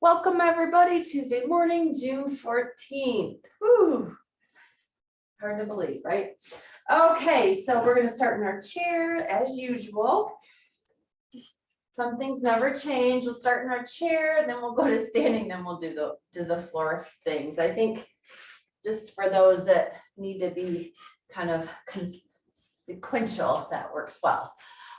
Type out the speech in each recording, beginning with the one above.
Welcome everybody, Tuesday morning, June 14th. Whew. Hard to believe, right? Okay, so we're gonna start in our chair as usual. Some things never change. We'll start in our chair, then we'll go to standing, then we'll do the floor things. I think just for those that need to be kind of sequential, that works well.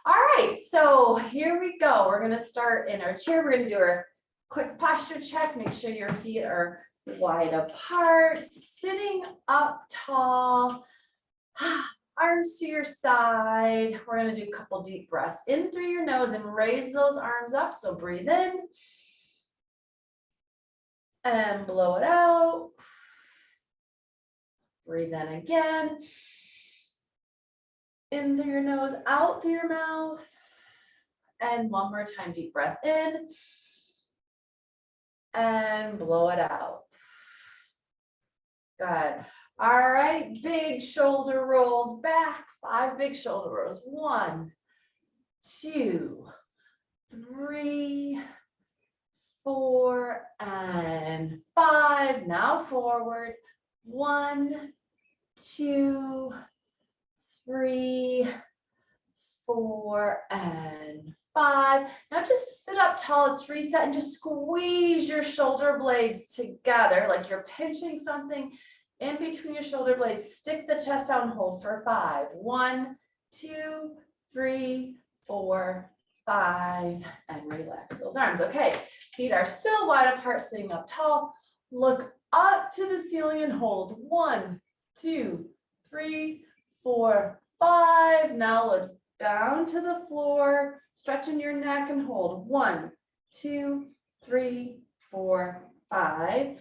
All right, so here we go. We're gonna start in our chair. We're gonna do our quick posture check. Make sure your feet are wide apart, sitting up tall, arms to your side. We're going to do a couple deep breaths in through your nose and raise those arms up. So breathe in and blow it out. Breathe in again. In through your nose, out through your mouth. And one more time, deep breath in. And blow it out. Good. All right, big shoulder rolls back. 5 big shoulder rolls. 1, 2, 3, 4, and 5. Now forward. 1, 2, 3, 4, and 5. Now just sit up tall. Let's reset and just squeeze your shoulder blades together like you're pinching something in between your shoulder blades. Stick the chest out and hold for 5. 1, 2, 3, 4, 5, and relax those arms. Okay, feet are still wide apart, sitting up tall. Look up to the ceiling and hold. 1, 2, 3, 4, 5. Now look down to the floor, stretching your neck and hold. 1, 2, 3, 4, 5.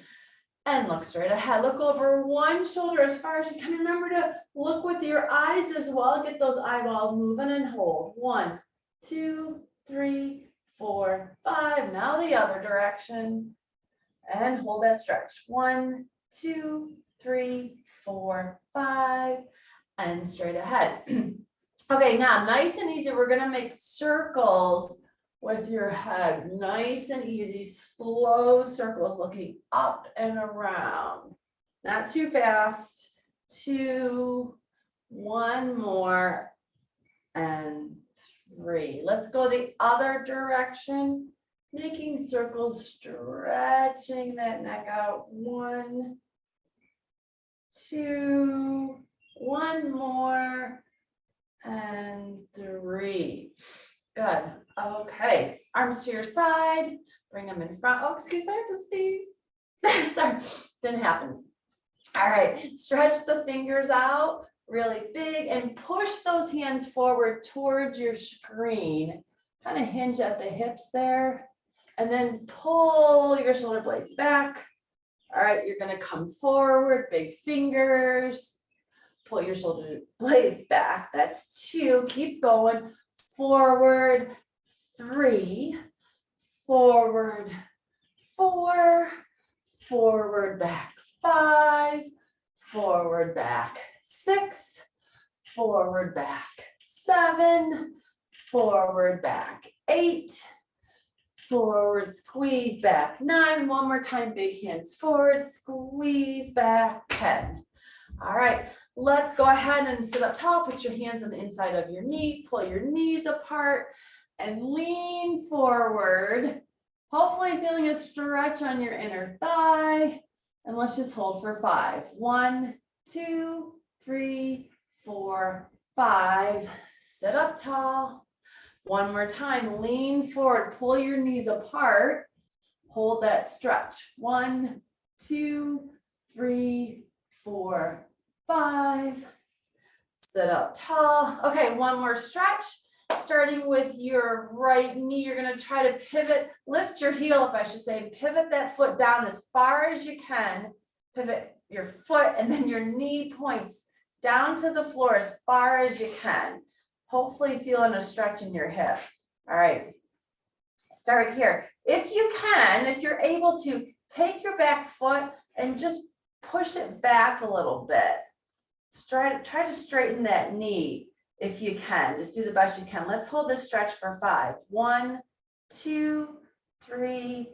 And look straight ahead. Look over one shoulder as far as you can. Remember to look with your eyes as well. Get those eyeballs moving and hold. 1, 2, 3, 4, 5. Now the other direction. And hold that stretch. 1, 2, 3, 4, 5. And straight ahead. Okay, now nice and easy, we're gonna make circles with your head. Nice and easy, slow circles looking up and around. Not too fast. 2, 1 more, and 3. Let's go the other direction. Making circles, stretching that neck out. 1, 2, 1 more. And 3. Good. Okay. Arms to your side. Bring them in front. Oh, excuse me, I have to sneeze. Sorry, didn't happen. All right. Stretch the fingers out really big and push those hands forward towards your screen. Kind of hinge at the hips there. And then pull your shoulder blades back. All right. You're going to come forward, big fingers. Pull your shoulder blades back. That's 2. Keep going. Forward. 3. Forward. 4. Forward back. 5. Forward back. 6. Forward back. 7. Forward back. 8. Forward, squeeze back. 9. One more time. Big hands forward. Squeeze back. 10. All right. Let's go ahead and sit up tall. Put your hands on the inside of your knee. Pull your knees apart and lean forward. Hopefully feeling a stretch on your inner thigh. And let's just hold for 5. 1, 2, 3, 4, 5. Sit up tall. One more time. Lean forward. Pull your knees apart. Hold that stretch. 1, 2, 3, 4, 5. Sit up tall. Okay, one more stretch. Starting with your right knee, you're going to try to pivot, lift your heel up, I should say, pivot that foot down as far as you can. Pivot your foot and then your knee points down to the floor as far as you can. Hopefully feeling a stretch in your hip. All right. Start here. If you can, if you're able to, take your back foot and just push it back a little bit. Try to straighten that knee if you can. Just do the best you can. Let's hold this stretch for 5. 1, 2, 3,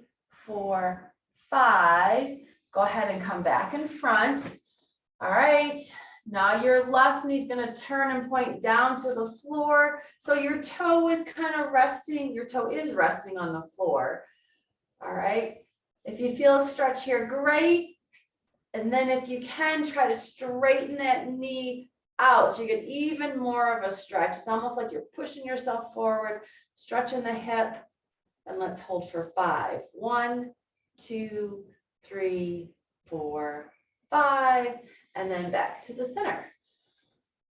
4, 5. Go ahead and come back in front. All right. Now your left knee is going to turn and point down to the floor. So your toe is kind of resting. Your toe is resting on the floor. All right. If you feel a stretch here, great. And then if you can, try to straighten that knee out so you get even more of a stretch. It's almost like you're pushing yourself forward, stretching the hip. And let's hold for 5. 1, 2, 3, 4, 5. And then back to the center.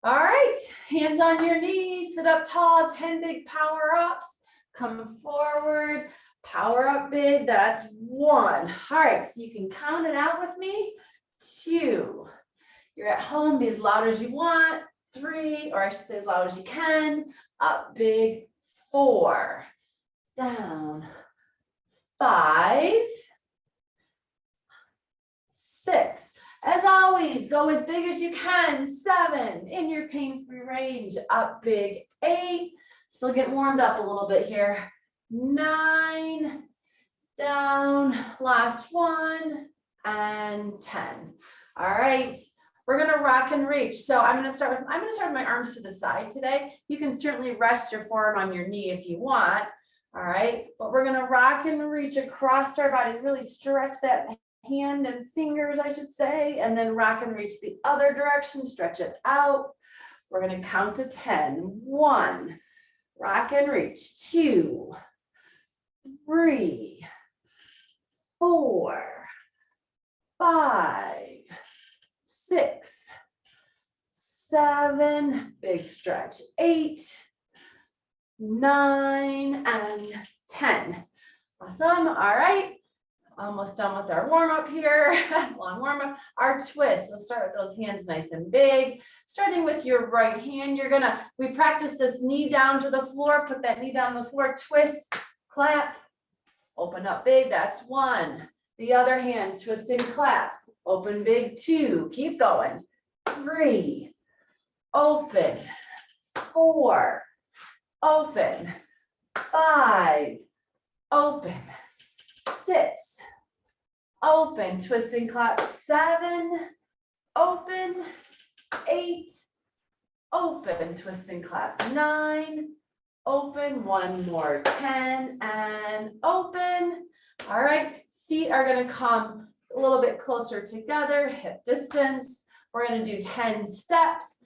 All right, hands on your knees, sit up tall, 10 big power ups. Come forward, power up big, that's 1. All right, so you can count it out with me. 2. You're at home, be as loud as you want. 3, or I should say as loud as you can. Up big, 4. Down, 5. 6. As always, go as big as you can. 7, in your pain-free range. Up big, 8. Still getting warmed up a little bit here. 9, down, last 1, and 10. All right, we're gonna rock and reach. So I'm gonna start with my arms to the side today. You can certainly rest your forearm on your knee if you want. All right, but we're gonna rock and reach across our body, really stretch that hand and fingers, I should say, and then rock and reach the other direction, stretch it out. We're going to count to 10. 1, rock and reach. 2, 3, 4, 5, 6, 7, big stretch. 8, 9, and 10. Awesome. All right. Almost done with our warm up here. Long warm up. Our twist. So start with those hands nice and big. Starting with your right hand, we practice this knee down to the floor. Put that knee down the floor. Twist, clap, open up big. That's 1. The other hand, twist and clap. Open big. 2. Keep going. 3. Open. 4. Open. 5. Open. 6. Open, twist and clap. 7, open. 8, open, twist and clap. 9, open. 1 more. 10, and open. All right, feet are going to come a little bit closer together, hip distance. We're going to do 10 steps.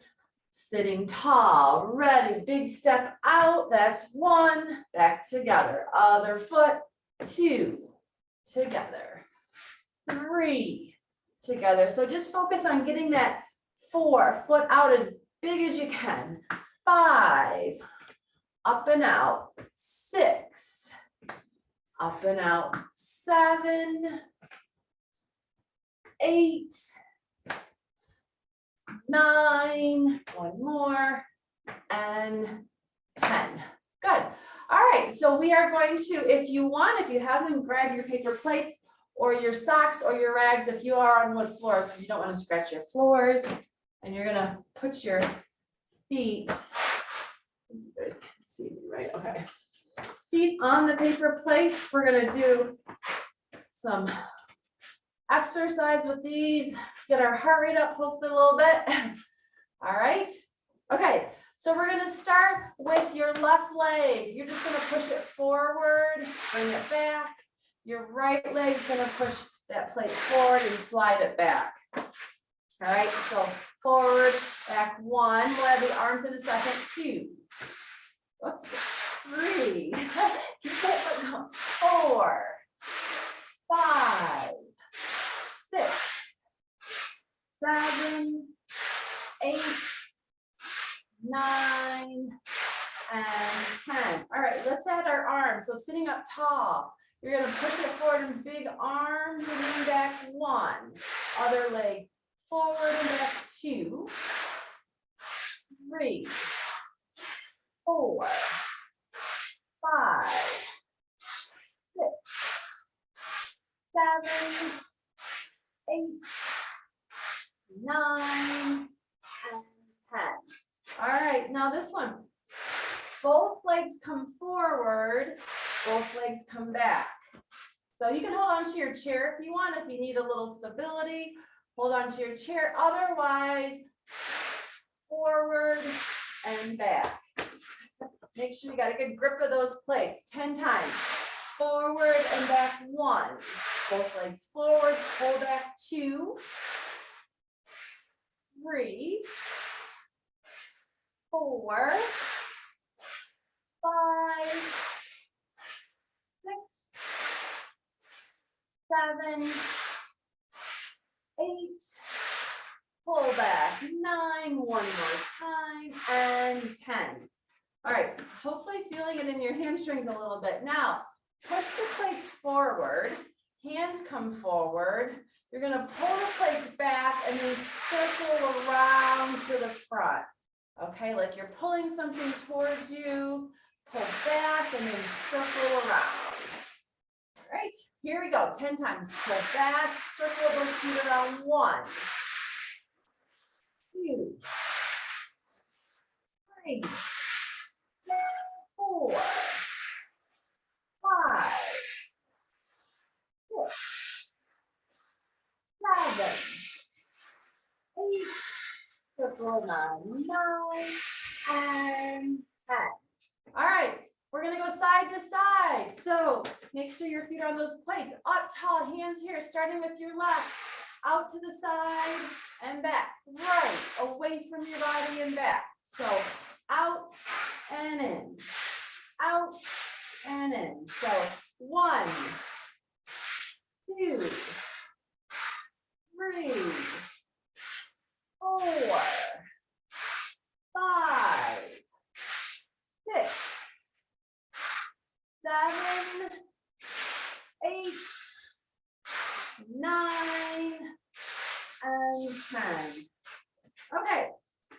Sitting tall, ready, big step out. That's 1, back together. Other foot, 2, together. 3, together. So just focus on getting that 4, foot out as big as you can. 5, up and out. 6, up and out. 7, 8, 9, 1 more, and 10. Good. All right, so we are going to, if you have them, grab your paper plates or your socks or your rags if you are on wood floors, because you don't want to scratch your floors. And you're going to put your feet, you guys can see me, right? Okay. Feet on the paper plates. We're going to do some exercise with these, get our heart rate up hopefully a little bit. All right. Okay. So we're going to start with your left leg. You're just going to push it forward, bring it back. Your right leg is going to push that plate forward and slide it back. All right, so forward, back. 1. We'll have the arms in a second. 2. Whoops. 3. Keep that foot going. 4. 5. 6. 7. 8. 9. And 10. All right, let's add our arms. So sitting up tall. You're going to push it forward in big arms and then back. 1. Other leg forward and back. 2. 3. 4. 5. 6. 7. 8. 9. And 10. All right, now this one. Both legs come forward, both legs come back. So you can hold on to your chair if you want, if you need a little stability, hold on to your chair. Otherwise, forward and back. Make sure you got a good grip of those plates. 10 times. Forward and back 1. Both legs forward, pull back 2, 3, 4, 5, 6, 7, 8, pull back 9, one more time, and 10. All right, hopefully feeling it in your hamstrings a little bit. Now, push the plates forward, hands come forward. You're gonna pull the plates back and then circle around to the front. Okay, like you're pulling something towards you, pull back and then circle around. All right, here we go, 10 times. Pull back, circle those feet around. 1, 2, 3, 4, 5, 6, 7, 8, circle around 9, and 10. All right, we're gonna go side to side. So make sure your feet are on those plates. Up tall, hands here, starting with your left. Out to the side and back. Right, away from your body and back. So out and in. Out and in. So 1, 2, 3, 4, 5, 6, 7, 8, 9, and 10. Okay,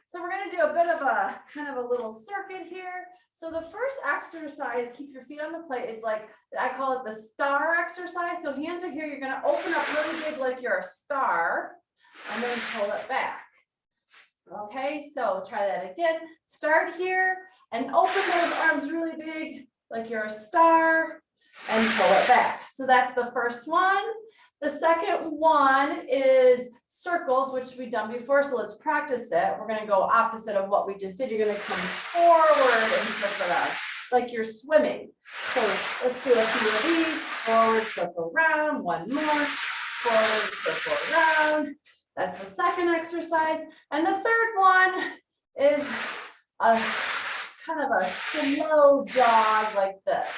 so we're going to do a bit of a kind of a little circuit here. So the first exercise, keep your feet on the plate, is like, I call it the star exercise. So hands are here, you're going to open up really big like you're a star, and then pull it back. Okay, so try that again. Start here and open those arms really big like you're a star and pull it back. So that's the first one. The second one is circles, which we've done before. So let's practice it. We're going to go opposite of what we just did. You're going to come forward and circle around like you're swimming. So let's do a few of these. Forward, circle around. One more. Forward, circle around. That's the second exercise. And the third one is a kind of a slow jog like this.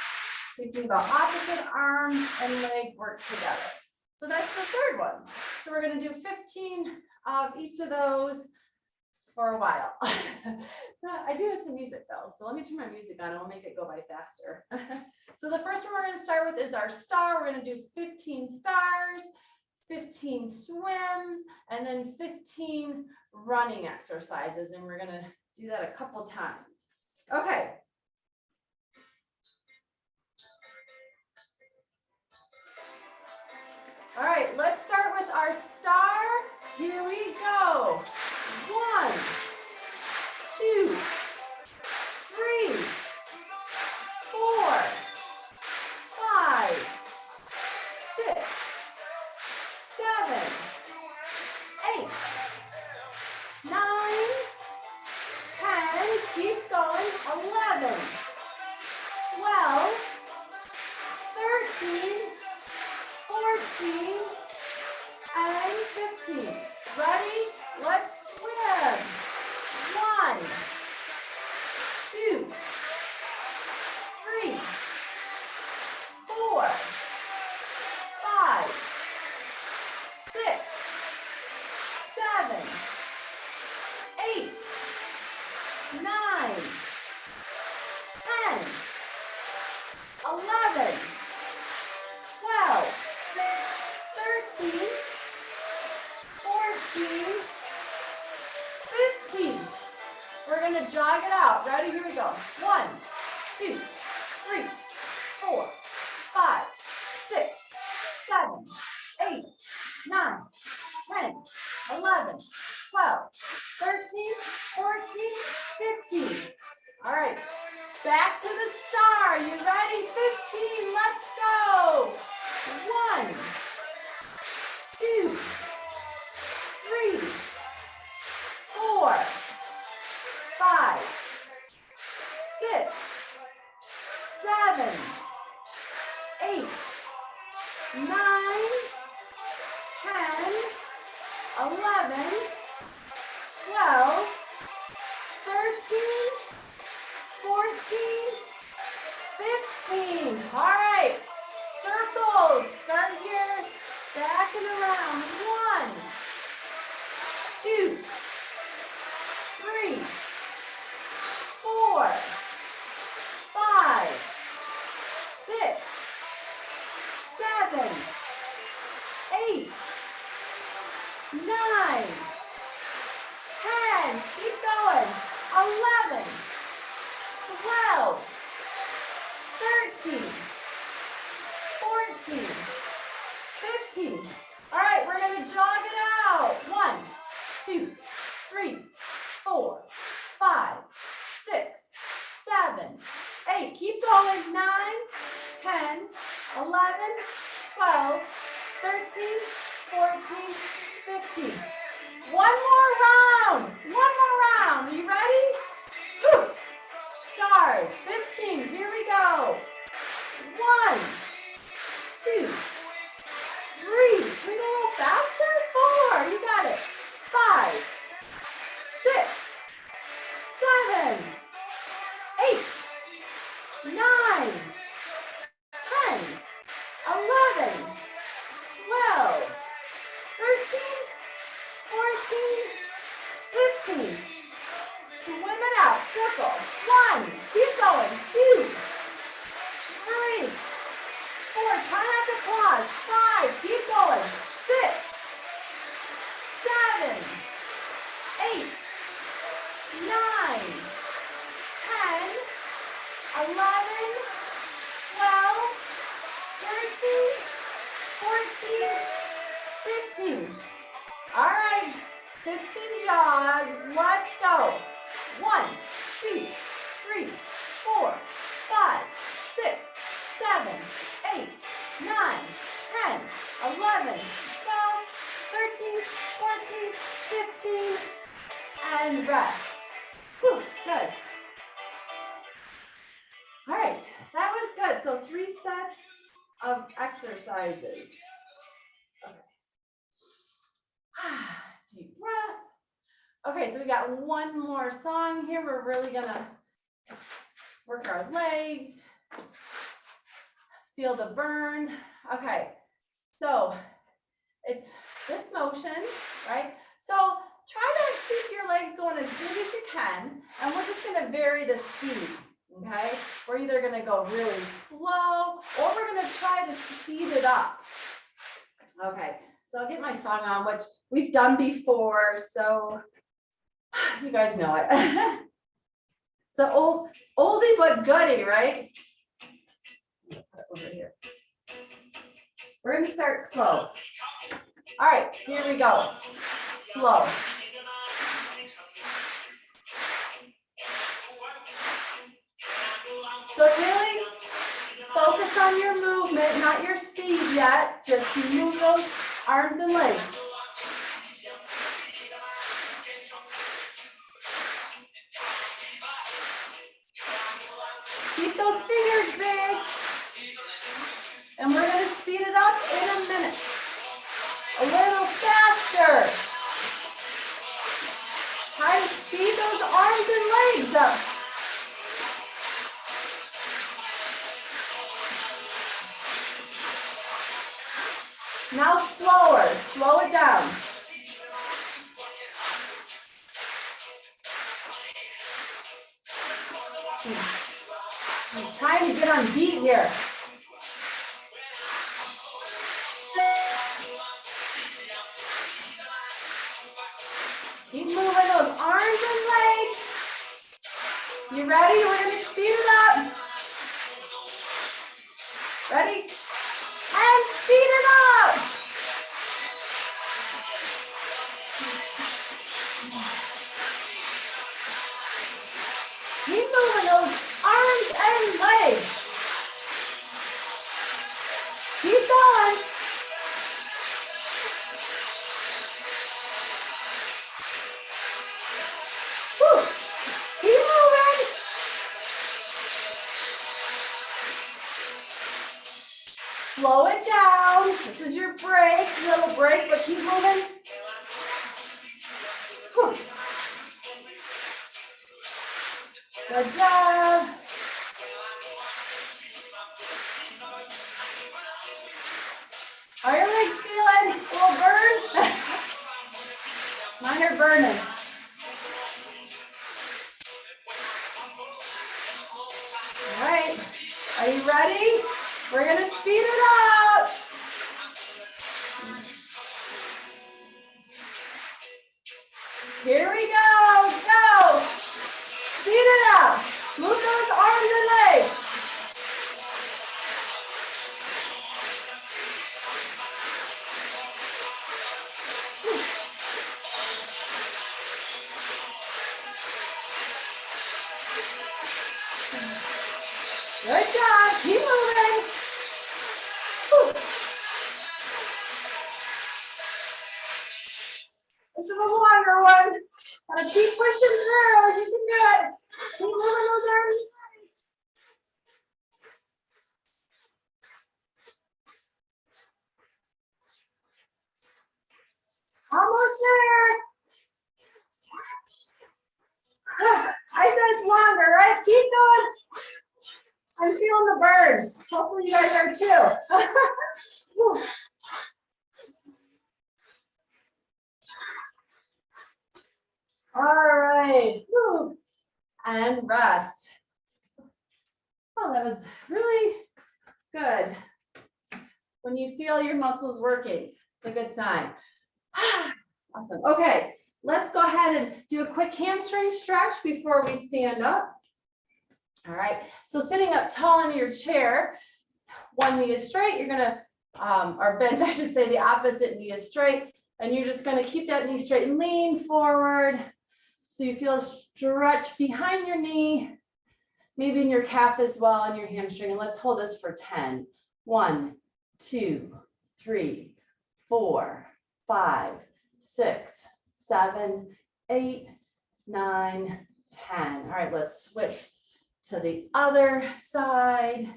Thinking about opposite arm and leg work together. So that's the third one. So we're going to do 15 of each of those for a while. I do have some music though, so let me turn my music on and we'll make it go by faster. So the first one we're going to start with is our star. We're going to do 15 stars, 15 swims, and then 15 running exercises. And we're going to do that a couple times. Okay. All right, let's start with our star. Here we go. 1, 2, 3, 4, 5, 6, 7, 8, 9, 10, keep going, 11, 12, 13, 14, and 15. Ready? Let's swim. 1, 2, 3, 4, 5, 6, 7, 8, 9, 10, 11, 12, 13, 14, 15. We're going to jog it out. Ready? Here we go. 1, 2, 3, 4, 5, 6, 7, 8, 9, 10, 11, 12, 13, 14, 15. All right. Back to the star. You ready? 15. Let's go. 1, 9, 10, 11, 12, 13, 14, 15. All right, circles. Start here, stacking around. 1, 2, 3, 4, 5, 6, 7, 8, 9, 10. Keep going. 11, 12, 13, 14, 15. All right, we're going to jog it out. 1, 2, 3, 4, 5, 6, 7, 8. Keep going. 9, 10, 11, 12, 13, 14, 15. One more round. One more round. Are you ready? Whew. Stars. 15. Here we go. 1, 2, 3. Can we go a little faster? 4. You got it. 5, 6, 7, 8, 9, 10, 11, 12, 13, 14, 15. Swim it out. Circle. 1. Keep going. 2, 3, 4. Try not to pause. 5. Keep going. 6, 7, 8, 9, 10, 11, 12, 13, 14, 15. All right, 15 jogs. Let's go. 1, 2, 3, 4, 5, 6, 7, 8, 9, 10, 11, 12, 13, 14, 15, and rest. Whew, good. All right, that was good. So 3 sets of exercises. Okay. Deep breath. Okay, so we got one more song here. We're really gonna work our legs, feel the burn. Okay, so it's this motion, right? So try to keep your legs going as big as you can, and we're just gonna vary the speed, okay? We're either gonna go really slow, or we're gonna try to speed it up. Okay, so I'll get my song on, which we've done before, so you guys know it. It's an oldie but goodie, right? Put it over here. We're gonna start slow. All right, here we go. Slow. So really focus on your movement, not your speed yet. Just move those arms and legs. Keep those fingers big. And we're going to speed it up in a minute. A little faster. Try to speed those arms and legs up. Now slower. Slow it down. I'm trying to get on beat here. Keep moving those arms and legs. You ready? We're going to speed it up. Ready? And speed it up. Keep moving those arms and legs. Keep going. Woo. Keep moving. Slow it down. down. This is your break, little break, but keep moving. Whew. Good job. How are your legs feeling? A little burn? Mine are burning. All right, are you ready? We're gonna speed it up. Here we go, go. Speed it up. Move those arms and legs. Good job, keep moving. Whew. This is a longer one. Gotta keep pushing through. You can do it. Keep moving those arms. Almost there. I said it's longer, right? Keep going. I'm feeling the burn. Hopefully you guys are too. All right. And rest. Oh, that was really good. When you feel your muscles working, it's a good sign. Awesome. Okay, let's go ahead and do a quick hamstring stretch before we stand up. All right, so sitting up tall in your chair, one knee is straight, you're gonna, or bent, I should say, the opposite knee is straight, and you're just gonna keep that knee straight and lean forward. So you feel a stretch behind your knee, maybe in your calf as well, and your hamstring, and let's hold this for 10. 1, 2, 3, 4, 5, 6, 7, 8, 9, 10. All right, let's switch to the other side.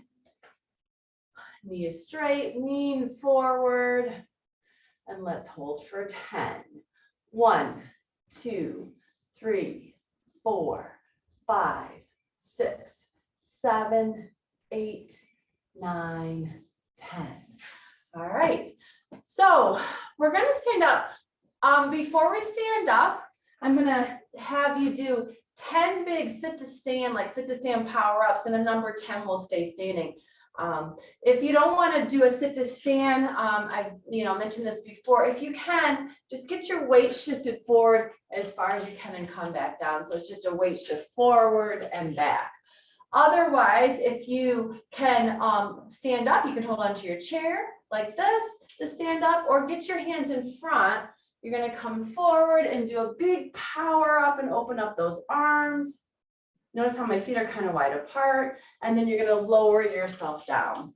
Knee is straight, lean forward, and let's hold for 10. 1, 2, 3, 4, 5, 6, 7, 8, 9, 10. All right, so we're gonna stand up. Before we stand up, I'm gonna have you do 10 big sit to stand, like sit to stand power ups, and a number 10 will stay standing. If you don't want to do a sit to stand, I've mentioned this before. If you can, just get your weight shifted forward as far as you can and come back down. So it's just a weight shift forward and back. Otherwise, if you can stand up, you can hold onto your chair like this to stand up, or get your hands in front. You're going to come forward and do a big power up and open up those arms. Notice how my feet are kind of wide apart, and then you're going to lower yourself down.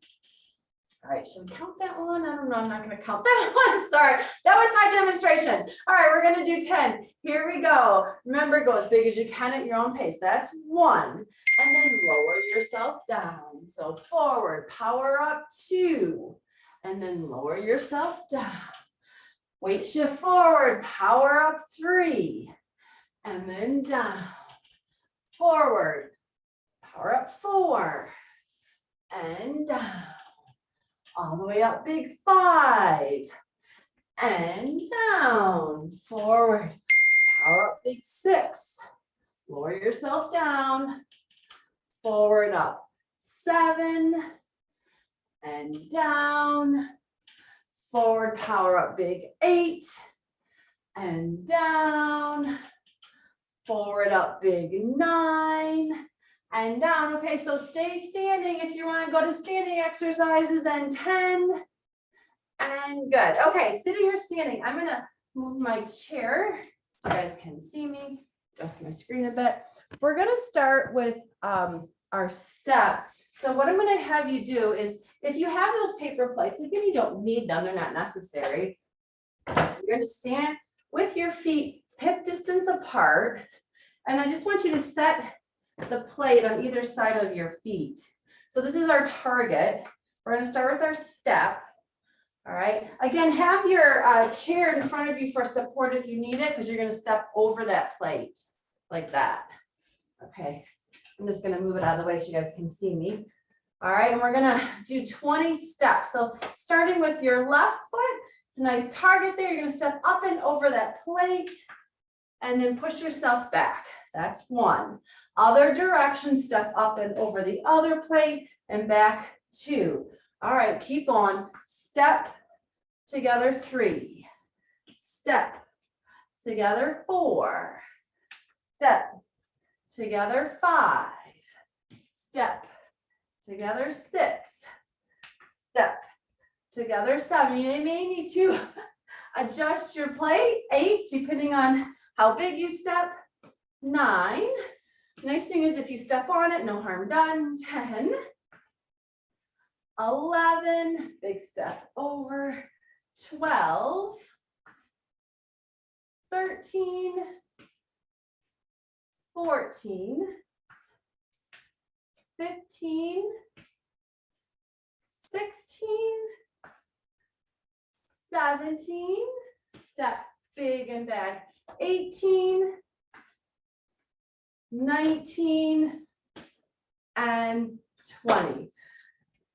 All right, should we count that one? I don't know, I'm not going to count that one. Sorry, that was my demonstration. All right, we're going to do 10. Here we go. Remember, go as big as you can at your own pace. That's 1, and then lower yourself down. So forward, power up 2, and then lower yourself down. Weight shift forward, power up 3, and then down. Forward, power up 4, and down. All the way up, big 5, and down. Forward, power up, big 6. Lower yourself down. Forward up, 7, and down. Forward, power up, big 8, and down. Forward up, big 9, and down. Okay, so stay standing if you want to go to standing exercises, and 10, and good. Okay, sitting or standing. I'm going to move my chair. You guys can see me. Adjust my screen a bit. We're going to start with our step. So what I'm going to have you do is, if you have those paper plates, again, you don't need them, they're not necessary. So you're going to stand with your feet hip distance apart, and I just want you to set the plate on either side of your feet. So this is our target. We're going to start with our step. All right, again, have your chair in front of you for support if you need it, because you're going to step over that plate like that. Okay, I'm just going to move it out of the way so you guys can see me. All right, and we're going to do 20 steps. So starting with your left foot, it's a nice target there. You're going to step up and over that plate and then push yourself back. That's one. Other direction, step up and over the other plate and back 2. All right, keep going. Step together 3. Step together 4. Step together 5. Step together 6. Step together 7. You may need to adjust your plate. 8, depending on how big you step. 9. Nice thing is if you step on it, no harm done. 10. 11, big step over. 12. 13. 14. 15. 16. 17. Step big and back. 18. 19 and 20.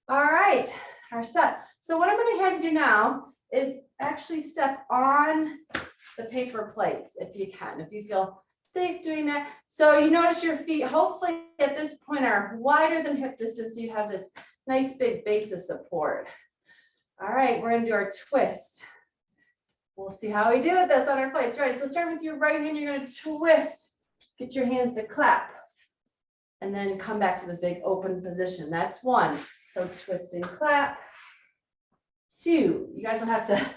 All right, our set. So what I'm going to have you do now is actually step on the paper plates if you can, if you feel safe doing that. So you notice your feet hopefully at this point are wider than hip distance, so you have this nice big base of support. All right, we're going to do our twist. We'll see how we do with this on our plates. Right, so start with your right hand, you're going to twist. Get your hands to clap and then come back to this big open position. That's 1. So twist and clap. 2. You guys will have to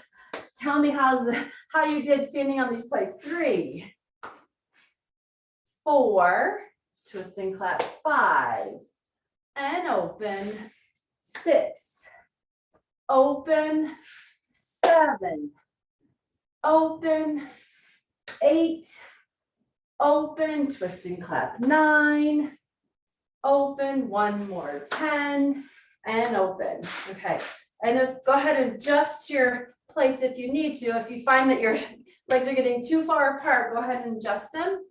tell me how you did standing on these plates. 3. 4. Twist and clap. 5. And open. 6. Open. 7. Open. 8. Open, twist and clap. 9, open, 1 more, 10, and open. Okay, and go ahead and adjust your plates if you need to. If you find that your legs are getting too far apart, go ahead and adjust them.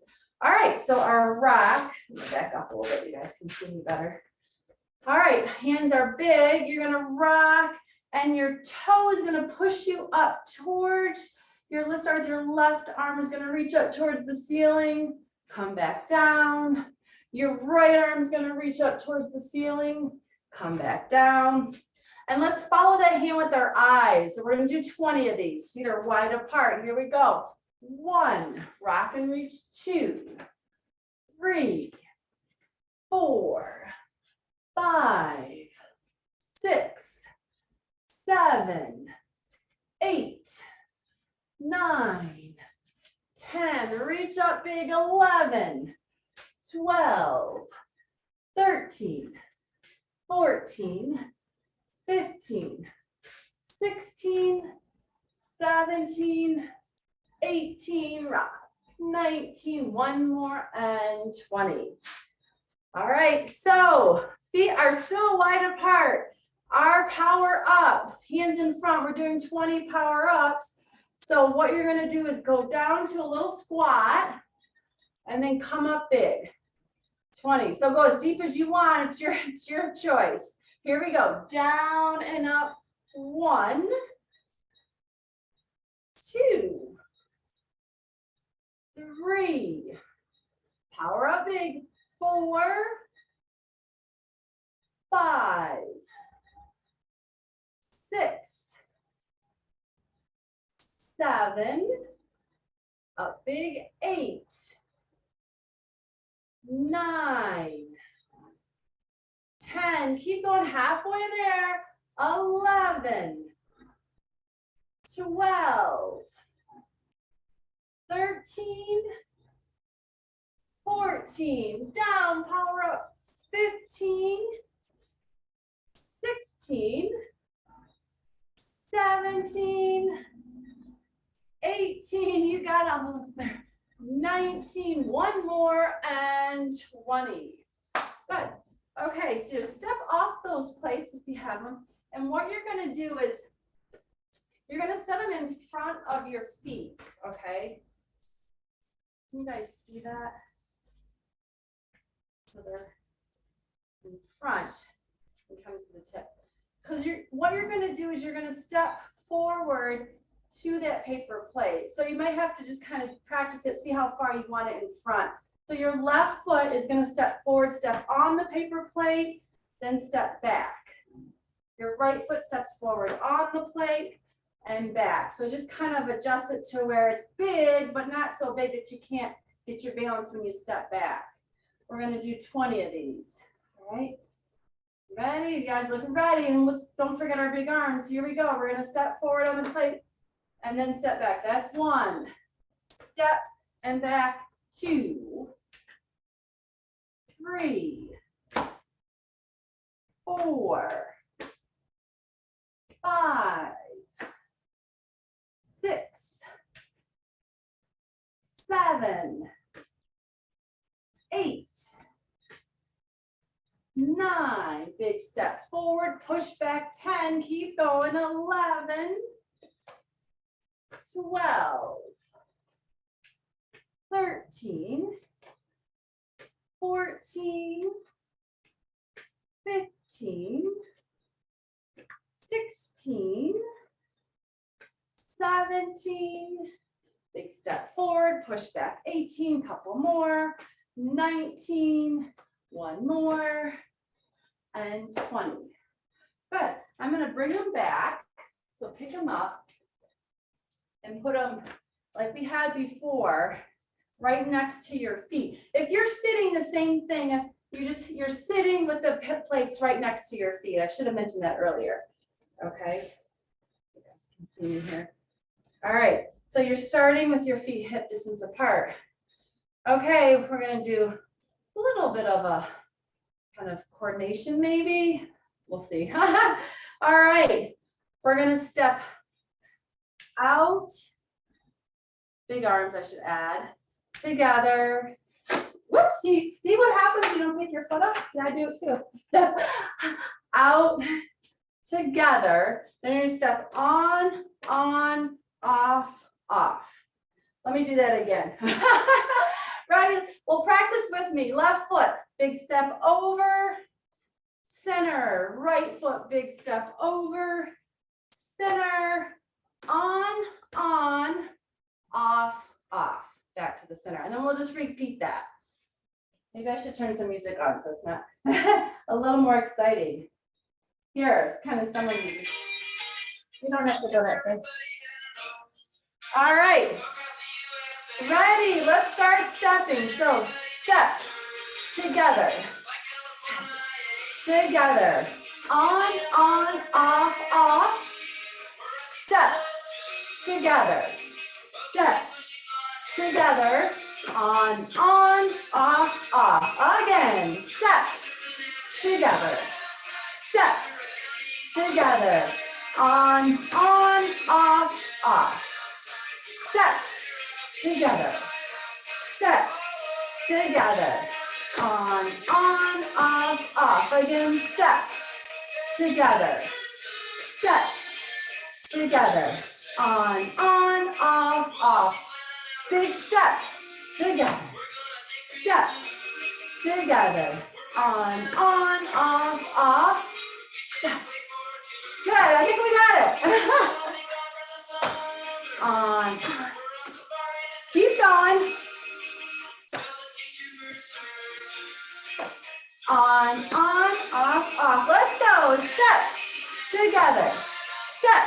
All right, so our rock, let me back up a little bit, you guys can see me better. All right, hands are big, you're gonna rock, and your toe is gonna push you up towards let's start with your left arm is going to reach up towards the ceiling, come back down. Your right arm is going to reach up towards the ceiling, come back down. And let's follow that hand with our eyes. So we're going to do 20 of these. Feet are wide apart. Here we go. 1, rock and reach. 2, 3, 4, 5, 6, 7, 8, 9, 10, reach up big, 11, 12, 13, 14, 15, 16, 17, 18, rock, 19, 1 more, and 20. All right, so feet are still wide apart. Our power up, hands in front, we're doing 20 power ups. So what you're going to do is go down to a little squat and then come up big. 20. So go as deep as you want. It's your choice. Here we go. Down and up. 1, 2, 3. Power up big. 4, 5, 6, 7, up big. 8, 9, 10. Keep going halfway there. 11, 12, 13, 14. Down, power up. 15, 16, 17, 18, you got almost there. 19, 1 more, and 20. Good. Okay, so step off those plates if you have them. And what you're going to do is of your feet, okay? Can you guys see that? So they're in front and comes to the tip. Because what you're going to do is you're going to step forward to that paper plate. So you might have to just kind of practice it, see how far you want it in front. So your left foot is going to step forward, step on the paper plate, then step back. Your right foot steps forward on the plate and back. So just kind of adjust it to where it's big, but not so big that you can't get your balance when you step back. We're going to do 20 of these. All right. Ready? You guys looking ready? And don't forget our big arms. Here we go. We're going to step forward on the plate and then step back. That's 1. Step and back. 2, 3, 4, 5, 6, 7, 8, 9, big step forward, push back 10, keep going, 11, 12, 13, 14, 15, 16, 17, big step forward, push back 18, couple more, 19, 1 more, and 20. Good. I'm going to bring them back. So pick them up and put them like we had before, right next to your feet. If you're sitting, the same thing, you're sitting with the hip plates right next to your feet. I should have mentioned that earlier. Okay. You guys can see me here. All right. So you're starting with your feet hip distance apart. Okay, we're going to do a little bit of a kind of coordination maybe. We'll see. All right. We're going to step out. Big arms, I should add. Together. Whoops, see what happens? You don't pick your foot up? See, I do it too. Step out, together. Then you step on, off, off. Let me do that again. Ready? Well, practice with me. Left foot, big step over, center. Right foot, big step over, center, on, off, off. Back to the center. And then we'll just repeat that. Maybe I should turn some music on so it's not a little more exciting. Here, it's kind of summer music. You don't have to go that way. All right. Ready, let's start stepping. So step, together, step, together, on, off, off, step, together, step, together, on, off, off. Again, step, together, step, together, on, off, off, step, together, step, together, on, off, off. Again, step, together, step, together, on, off, off. Big step, together, step, together, on, off, off, step. Good, I think we got it. On, keep going. On, off, off. Let's go. Step, together, step,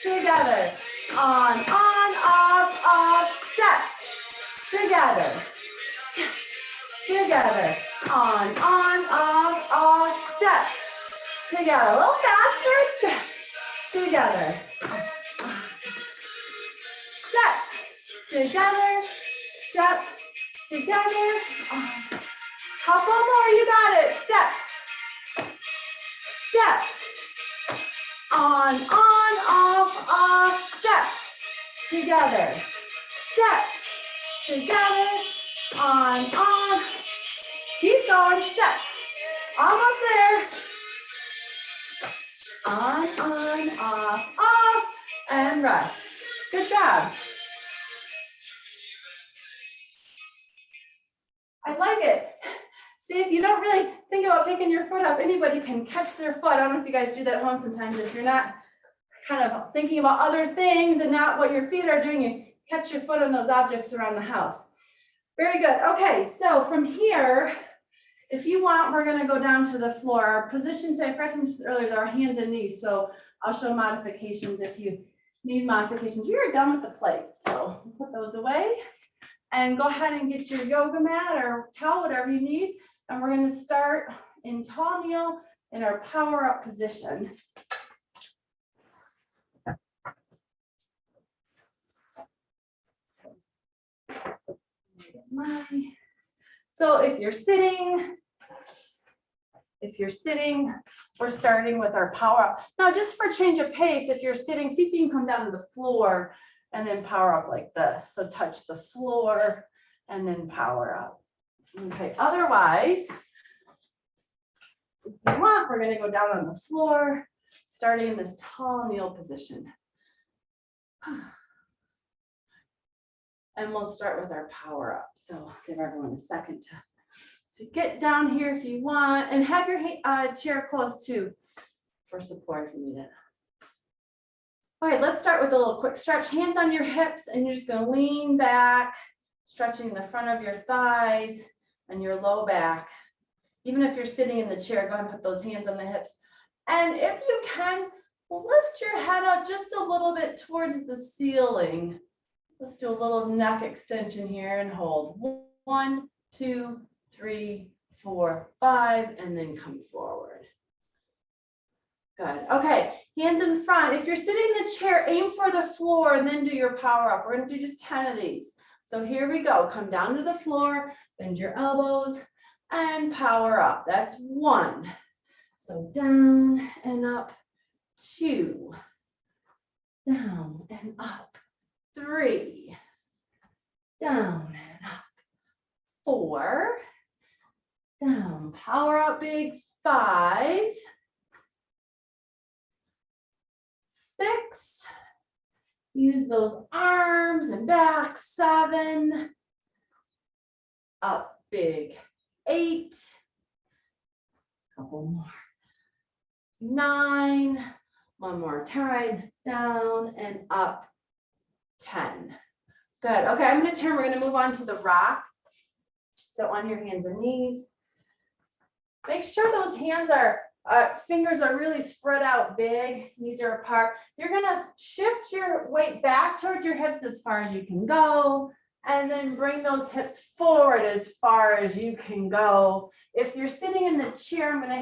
together, on, off, step, together, step, together, on, off, step, together. A little faster, step, together, step, together, step, together. Couple more, you got it. Step, step, on, off, step, together, step, together, on, keep going, step, almost there, on, off, and rest, Good job. I like it. See, if you don't really think about picking your foot up, anybody can catch their foot. I don't know if you guys do that at home sometimes. If you're not kind of thinking about other things and not what your feet are doing, you catch your foot on those objects around the house. Very good. Okay, so from here, if you want, we're going to go down to the floor. Our positions, I forgot to mention earlier, is our hands and knees. So I'll show modifications if you need modifications. We are done with the plates, so we'll put those away. And go ahead and get your yoga mat or towel, whatever you need. And we're going to start in tall kneel in our power up position. So if you're sitting, we're starting with our power up. Now, just for change of pace, if you're sitting, see if you can come down to the floor and then power up like this. So touch the floor and then power up. Okay, otherwise, if you want, we're going to go down on the floor, starting in this tall kneel position. And we'll start with our power up. So give everyone a second to get down here if you want, and have your chair close too for support if you need it. All right, let's start with a little quick stretch. Hands on your hips, and you're just going to lean back, stretching the front of your thighs and your low back. Even if you're sitting in the chair, go ahead and put those hands on the hips. And if you can, lift your head up just a little bit towards the ceiling. Let's do a little neck extension here and hold. 1, 2, 3, 4, 5, and then come forward. Good. Okay, hands in front. If you're sitting in the chair, aim for the floor and then do your power up. We're going to do just 10 of these. So here we go. Come down to the floor, bend your elbows, and power up. That's 1. So down and up. 2. Down and up. 3. Down and up. 4. Down. Power up big. 5. 6. Use those arms and back. 7. Up big. 8. Couple more. 9. One more time. Down and up. 10. Good. Okay, I'm going to turn. We're going to move on to the rock. So on your hands and knees. Make sure those hands are, fingers are really spread out big. Knees are apart. You're going to shift your weight back towards your hips as far as you can go. And then bring those hips forward as far as you can go. If you're sitting in the chair, I'm going to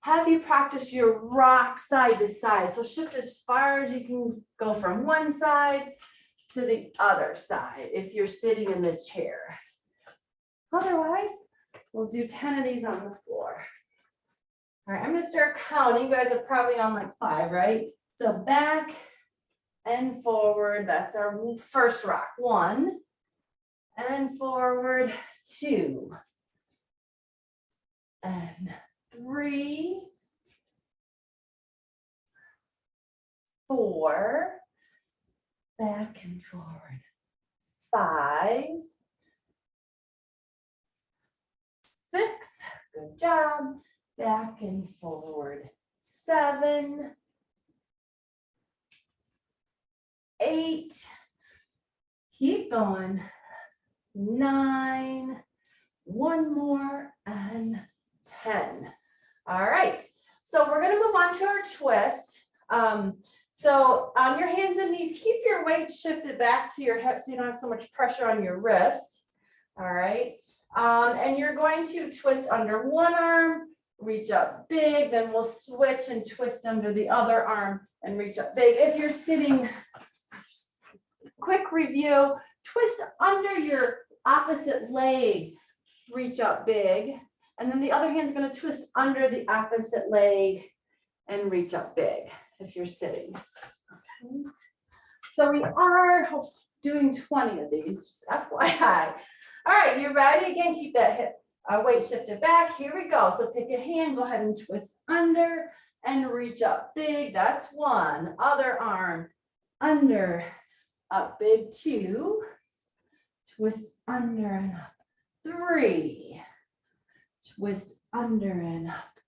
have you practice your rock side to side. So shift as far as you can go from one side to the other side if you're sitting in the chair. Otherwise, we'll do 10 of these on the floor. All right, I'm going to start counting. You guys are probably on like 5, right? So back and forward. That's our first rock. 1 and forward. 2 and 3, 4, back and forward. 5, 6, good job, back and forward. 7, 8, keep going. 9, one more, and 10. All right, so we're going to move on to our twist. So on your hands and knees, keep your weight shifted back to your hips so you don't have so much pressure on your wrist. All right, and you're going to twist under one arm, reach up big, then we'll switch and twist under the other arm and reach up big. If you're sitting, quick review, twist under your opposite leg, reach up big. And then the other hand's going to twist under the opposite leg and reach up big if you're sitting. Okay. So we are doing 20 of these, just FYI. All right, you ready? Again, keep that hip weight shifted back. Here we go. So pick a hand, go ahead and twist under and reach up big. That's one. Other arm under, up big, 2. Twist under and up, 3. Twist under and up,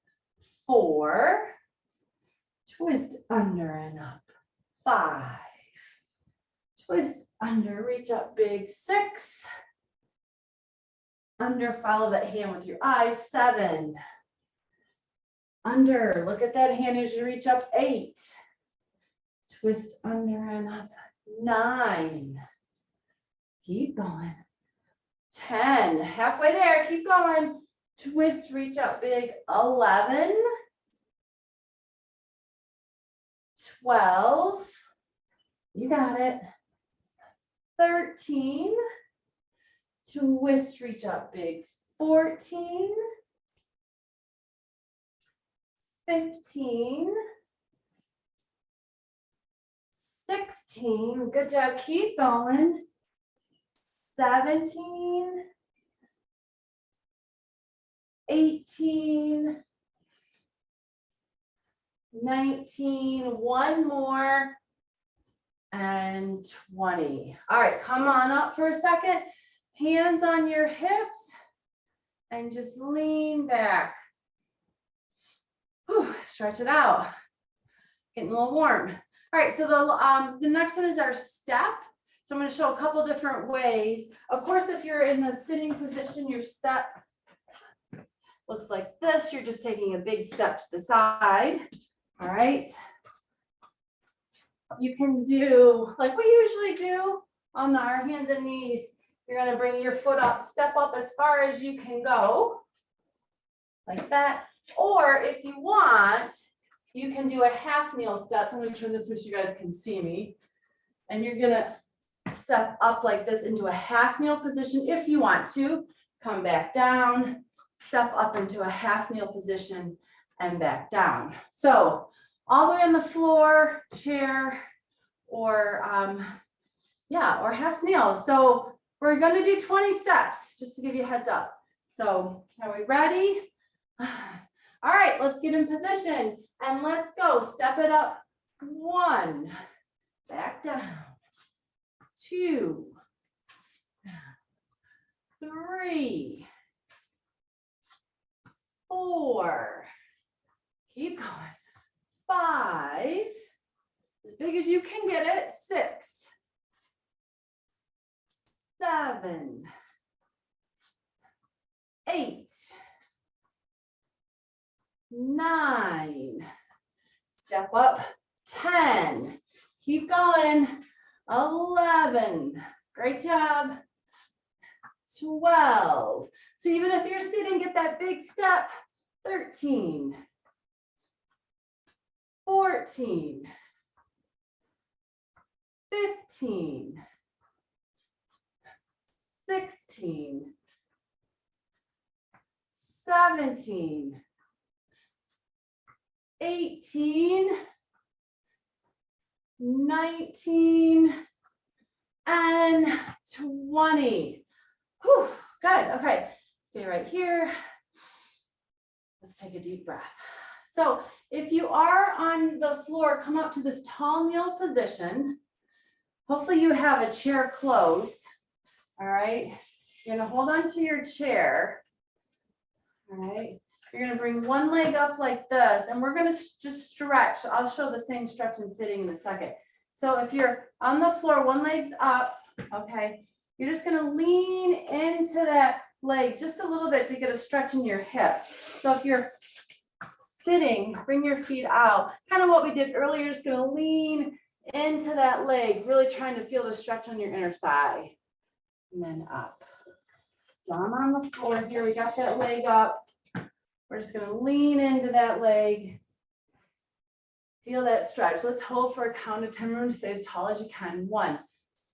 4. Twist under and up, 5. Twist under, reach up big, 6. Under, follow that hand with your eyes, 7. Under, look at that hand as you reach up, 8. Twist under and up, 9. Keep going. 10, halfway there, keep going. Twist, reach up big, 11. 12, you got it. 13, twist, reach up big, 14. 15, 16, good job, keep going. 17, 18, 19, one more, and 20. All right, come on up for a second. Hands on your hips and just lean back. Whew, stretch it out. Getting a little warm. All right, so the next one is our step. So I'm going to show a couple different ways. Of course, if you're in the sitting position, your step looks like this. You're just taking a big step to the side. All right. You can do like we usually do on our hands and knees. You're going to bring your foot up, step up as far as you can go, like that. Or if you want, you can do a half kneel step. I'm going to turn this so you guys can see me. And you're going to step up like this into a half kneel position. If you want to, come back down, step up into a half kneel position and back down. So all the way on the floor, chair, or or half kneel. So we're going to do 20 steps, just to give you a heads up. So are we ready? All right, let's get in position and let's go. Step it up. 1, back down. 2, 3, 4, keep going. 5, as big as you can get it. 6, 7, 8, 9, step up. 10, keep going. 11, great job. 12, so even if you're sitting, get that big step. 13, 14, 15, 16, 17, 18, 19, and 20. Whew, good. Okay, stay right here. Let's take a deep breath. So if you are on the floor, come up to this tall kneel position. Hopefully you have a chair close. All right, you're gonna hold on to your chair. All right, you're gonna bring one leg up like this, and we're gonna just stretch. I'll show the same stretch in sitting in a second. So if you're on the floor, one leg's up, okay, you're just gonna lean into that leg just a little bit to get a stretch in your hip. So if you're sitting, bring your feet out, kind of what we did earlier, just gonna lean into that leg, really trying to feel the stretch on your inner thigh. And then up. Down on the floor here, we got that leg up. We're just gonna lean into that leg. Feel that stretch. Let's hold for a count of 10. Remember to stay as tall as you can. 1,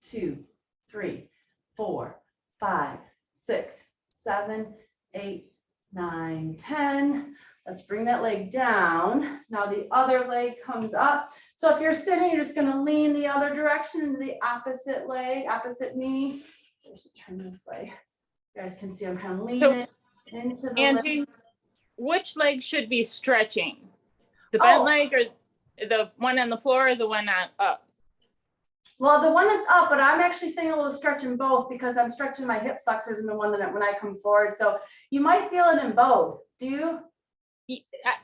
2, 3, 4, 5, 6, 7, 8, 9, 10. Let's bring that leg down. Now the other leg comes up. So if you're sitting, you're just gonna lean the other direction into the opposite leg, opposite knee. I should turn this way. You guys can see I'm kind of leaning into the Angee, which leg should be stretching? The bent leg or the one on the floor or the one on up? Well, the one that's up, but I'm actually feeling a little stretch in both because I'm stretching my hip flexors in the one that when I come forward. So you might feel it in both. Do you?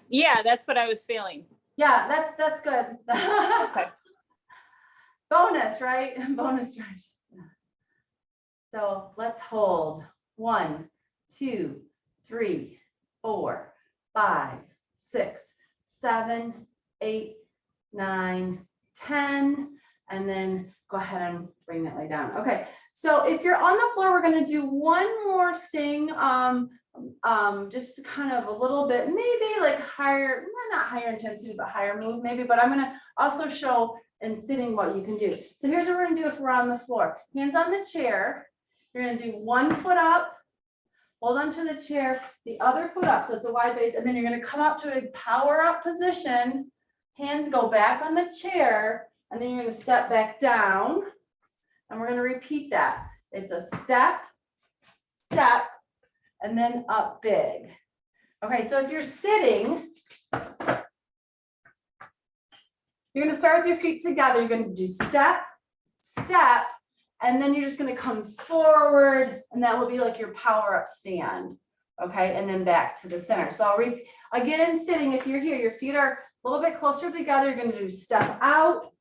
Yeah, that's what I was feeling. Yeah, that's good. Okay. Bonus, right? Bonus stretch. So let's hold 1, 2, 3, 4, 5, 6, 7, 8, 9, 10. And then go ahead and bring that leg down. Okay, so if you're on the floor, we're going to do one more thing. Just kind of a little bit, maybe like higher, not higher intensity, but higher move maybe. But I'm going to also show in sitting what you can do. So here's what we're going to do if we're on the floor. Hands on the chair. You're going to do one foot up, hold onto the chair, the other foot up. So it's a wide base. And then you're going to come up to a power up position. Hands go back on the chair. And then you're going to step back down, and we're going to repeat that. It's a step, step, and then up big. Okay, so if you're sitting, you're going to start with your feet together. You're going to do step, step, and then you're just going to come forward, and that will be like your power up stand. Okay, and then back to the center. So I'll repeat again, sitting, if you're here, your feet are a little bit closer together. You're going to do step out,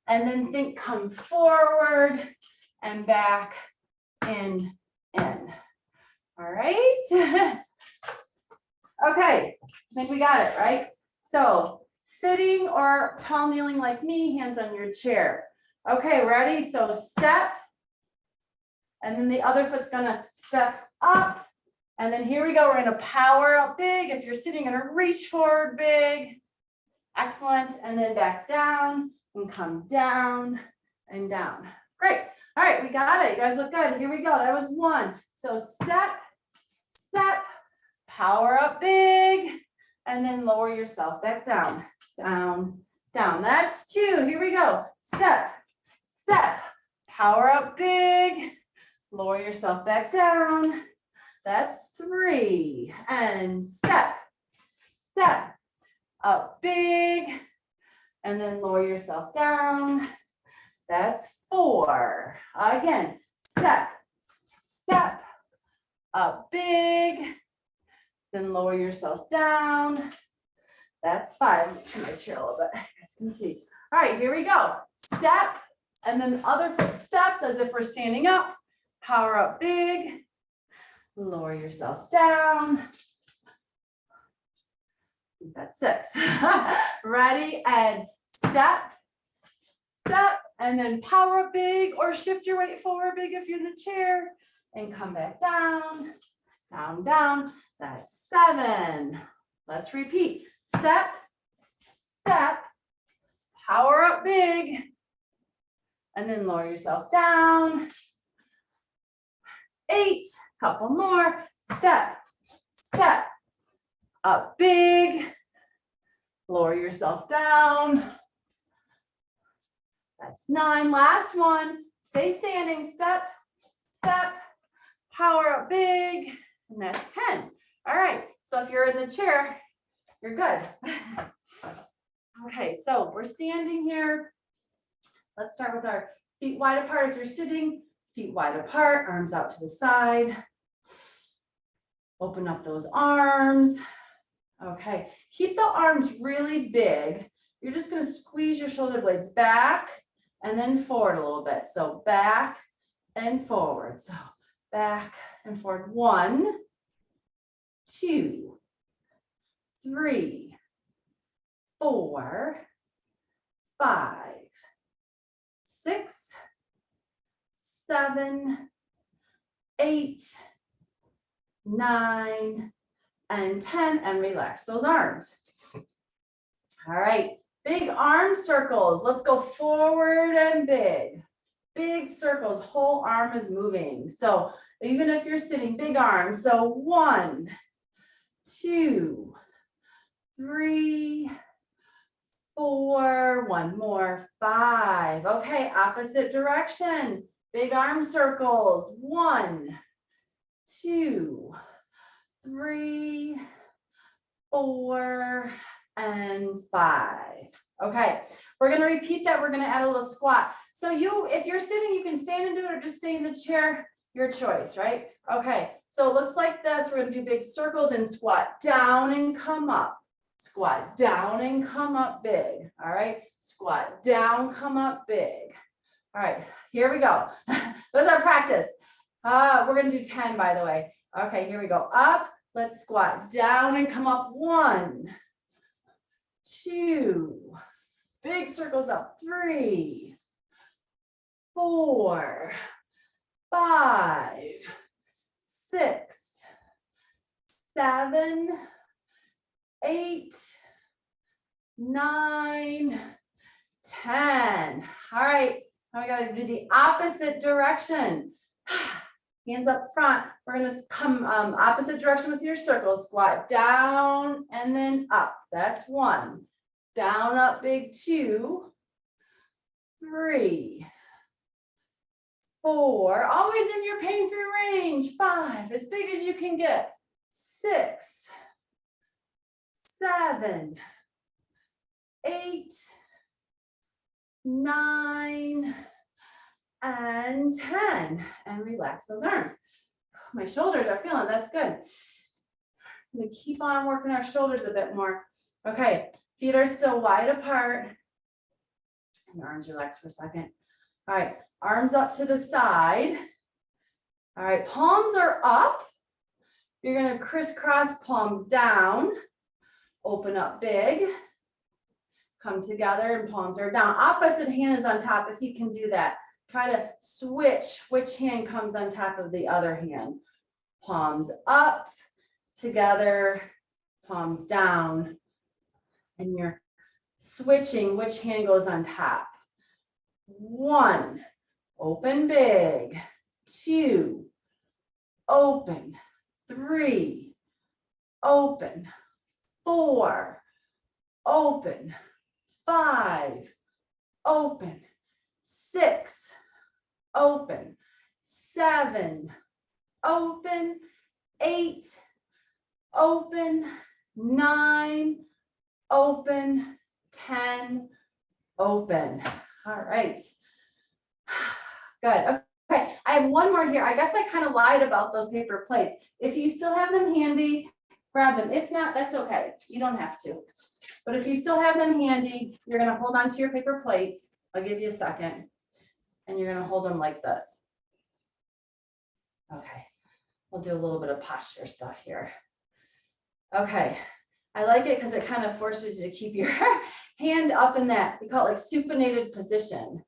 and then think come forward and back in. All right. Okay, I think we got it, right? So sitting or tall kneeling like me, hands on your chair. Okay, ready? So step, and then the other foot's gonna step up. And then here we go, we're gonna power up big. If you're sitting, you're gonna reach forward big. Excellent, and then back down and come down and down. Great, all right, we got it. You guys look good. Here we go, that was one. So step, step, power up big, and then lower yourself back down, down, down. That's two, here we go. Step, step, power up big, lower yourself back down. That's three, and step, step, up big, and then lower yourself down. That's four. Again, step, step, up big, then lower yourself down. That's five. Turn my chair a little bit, you guys can see. All right, here we go. Step, and then other foot steps as if we're standing up. Power up big, lower yourself down. That's six. Ready, and step, step, and then power up big, or shift your weight forward big if you're in the chair, and come back down, down, down. That's seven. Let's repeat. Step, step, power up big, and then lower yourself down. 8, couple more. Step, step, up big, lower yourself down. That's 9. Last one. Stay standing. Step, step, power up big, and that's 10. All right, so if you're in the chair, you're good. Okay, so we're standing here. Let's start with our feet wide apart. If you're sitting, feet wide apart, arms out to the side. Open up those arms. Okay, keep the arms really big. You're just going to squeeze your shoulder blades back and then forward a little bit. So back and forward. So back and forward. 1, 2, 3, 4, 5, 6, 7, 8, 9, and 10, and relax those arms. All right, big arm circles. Let's go forward and big. Big circles, whole arm is moving. So even if you're sitting, big arms. So 1, 2, 3, 4, one more, 5. Okay, opposite direction. Big arm circles. 1, 2, 3, 4, and 5. Okay, we're gonna repeat that. We're gonna add a little squat. So if you're sitting, you can stand and do it or just stay in the chair, your choice, right? Okay, so it looks like this. We're gonna do big circles and squat down and come up. Squat down and come up big, all right? Squat down, come up big. All right, here we go. Those are practice. We're gonna do 10, by the way. Okay, here we go. Up, let's squat down and come up. 1, 2, big circles up. 3, 4, 5, 6, 7, 8, 9, 10. All right, now we got to do the opposite direction. Hands up front. We're going to come opposite direction with your circle. Squat down and then up. That's 1. Down, up, big. 2, 3, 4. Always in your pain-free range. 5, as big as you can get. 6, 7, 8, 9, and 10. And relax those arms. My shoulders are feeling, that's good. I'm gonna keep on working our shoulders a bit more. Okay, feet are still wide apart. And your arms relax for a second. All right, arms up to the side. All right, palms are up. You're gonna crisscross palms down. Open up big. Come together and palms are down. Opposite hand is on top if you can do that. Try to switch which hand comes on top of the other hand. Palms up, together, palms down. And you're switching which hand goes on top. 1, open big. 2, open. 3, open. 4, open. 5, open. 6, open. 7, open. 8, open. 9, open. 10, open. All right. Good. Okay. I have one more here. I guess I kind of lied about those paper plates. If you still have them handy, grab them. If not, that's okay. You don't have to. But if you still have them handy, you're going to hold on to your paper plates. I'll give you a second. And you're going to hold them like this. Okay. We'll do a little bit of posture stuff here. Okay. I like it because it kind of forces you to keep your hand up in that, we call it like supinated position.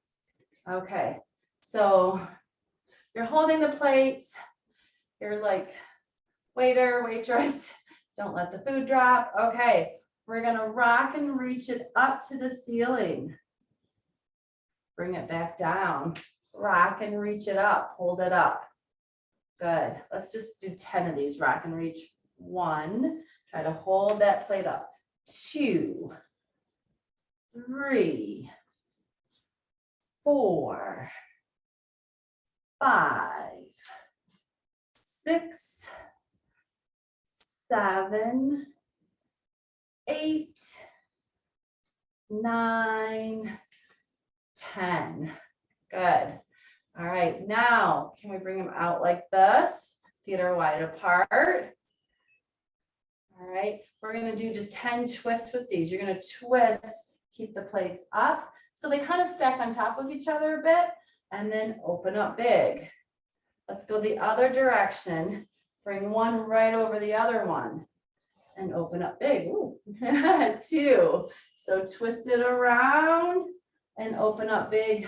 Okay. So you're holding the plates. You're like, waiter, waitress, don't let the food drop. Okay. We're going to rock and reach it up to the ceiling. Bring it back down. Rock and reach it up. Hold it up. Good. Let's just do 10 of these. Rock and reach. 1. Try to hold that plate up. 2, 3, 4, 5, 6, 7, 8, 9, 10. Good. All right. Now, can we bring them out like this? Feet are wide apart. All right. We're going to do just 10 twists with these. You're going to twist, keep the plates up. So they kind of stack on top of each other a bit and then open up big. Let's go the other direction. Bring one right over the other one and open up big. Ooh. 2. So twist it around and open up big.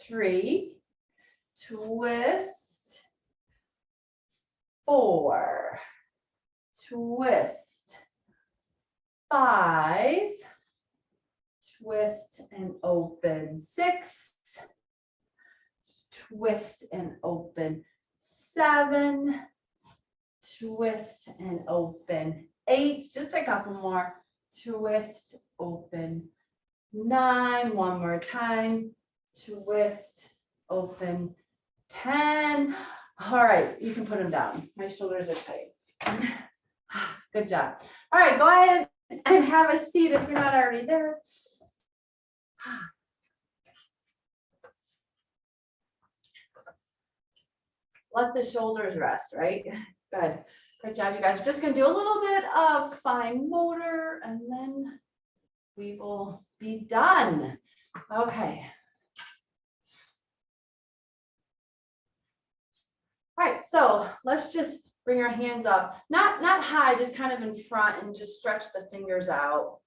3. Twist. 4. Twist. 5. Twist and open. 6. Twist and open. 7. Twist and open. 8. Just a couple more. Twist, open. 9. One more time. Twist, open. 10. All right, you can put them down. My shoulders are tight. Good job. All right, go ahead and have a seat if you're not already there. Let the shoulders rest, right? Good. Good job, you guys. We're just gonna do a little bit of fine motor and then we will be done. Okay. All right, so let's just bring our hands up, not high, just kind of in front and just stretch the fingers out.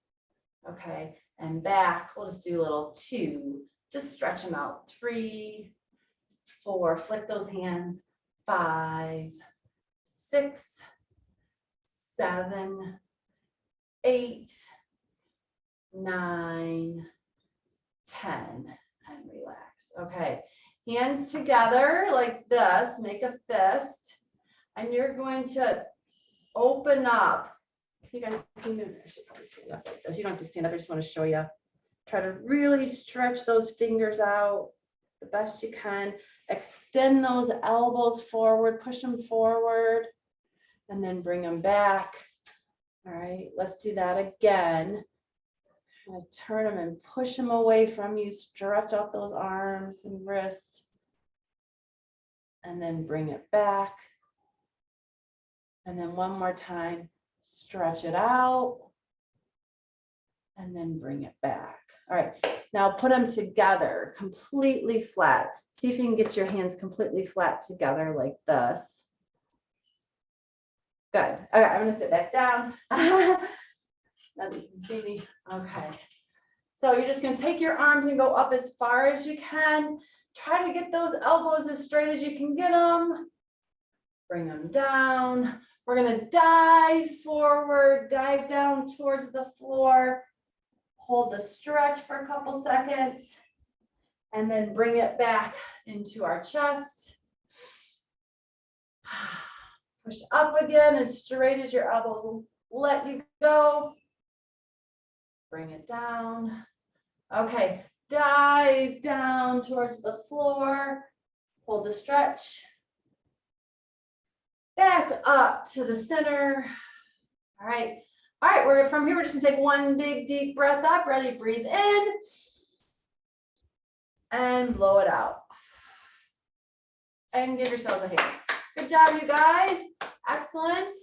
Okay, and back, we'll just do a little 2, just stretch them out, 3, 4, flick those hands, 5, 6, 7, 8, 9, 10, and relax. Okay, hands together like this, make a fist, and you're going to open up. Can you guys see me? I should probably stand up like this. You don't have to stand up, I just want to show you. Try to really stretch those fingers out the best you can. Extend those elbows forward, push them forward, and then bring them back. All right, let's do that again. Turn them and push them away from you. Stretch out those arms and wrists. And then bring it back. And then one more time, stretch it out. And then bring it back. All right, now put them together completely flat. See if you can get your hands completely flat together like this. Good. All right, I'm gonna sit back down. Now that you can see me. Okay. So you're just gonna take your arms and go up as far as you can. Try to get those elbows as straight as you can get them. Bring them down. We're gonna dive forward, dive down towards the floor. Hold the stretch for a couple seconds. And then bring it back into our chest. Push up again as straight as your elbows will let you go. Bring it down. Okay, dive down towards the floor. Hold the stretch. Back up to the center. All right. All right, we're from here, we're just gonna take one big deep breath up. Ready? Breathe in. And blow it out. And give yourselves a hand. Good job, you guys. Excellent.